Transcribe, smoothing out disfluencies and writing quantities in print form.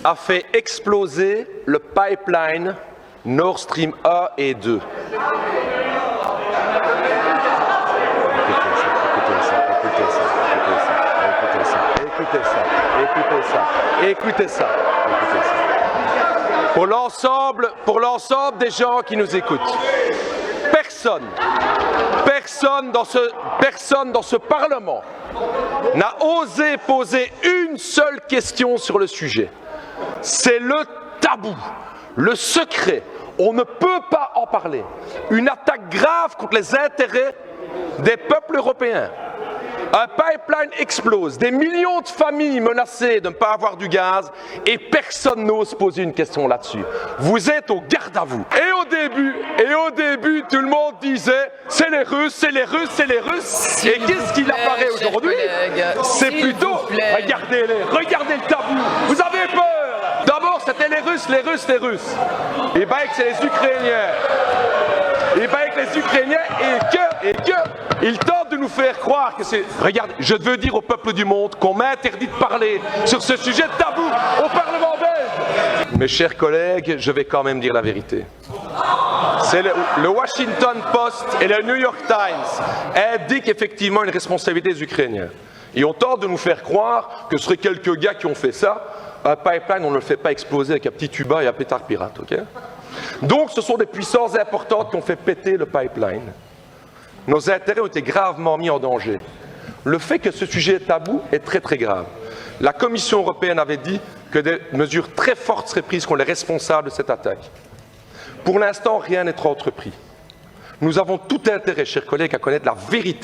a fait exploser le pipeline Nord Stream 1 et 2. Écoutez ça. Pour l'ensemble des gens qui nous écoutent, personne dans ce Parlement n'a osé poser une seule question sur le sujet. C'est le tabou, le secret. On ne peut pas en parler. Une attaque grave contre les intérêts des peuples européens. Un pipeline explose, des millions de familles menacées de ne pas avoir du gaz et personne n'ose poser une question là-dessus. Vous êtes au garde à vous. Et au début, tout le monde disait c'est les Russes, c'est les Russes, c'est les Russes. Et qu'est-ce qu'il apparaît aujourd'hui? C'est plutôt regardez le tabou. Vous avez peur. D'abord, c'était les Russes. Et bien que c'est les Ukrainiens. Ils tentent de nous faire croire que c'est... Regarde, je veux dire au peuple du monde qu'on m'interdit de parler sur ce sujet tabou au Parlement belge. Mes chers collègues, je vais quand même dire la vérité. C'est le Washington Post et le New York Times indiquent effectivement une responsabilité des Ukrainiens. Et on tente de nous faire croire que ce seraient quelques gars qui ont fait ça. Un pipeline, on ne le fait pas exploser avec un petit tuba et un pétard pirate, ok? Donc ce sont des puissances importantes qui ont fait péter le pipeline. Nos intérêts ont été gravement mis en danger. Le fait que ce sujet est tabou est très très grave. La Commission européenne avait dit que des mesures très fortes seraient prises contre les responsables de cette attaque. Pour l'instant, rien n'est entrepris. Nous avons tout intérêt, chers collègues, à connaître la vérité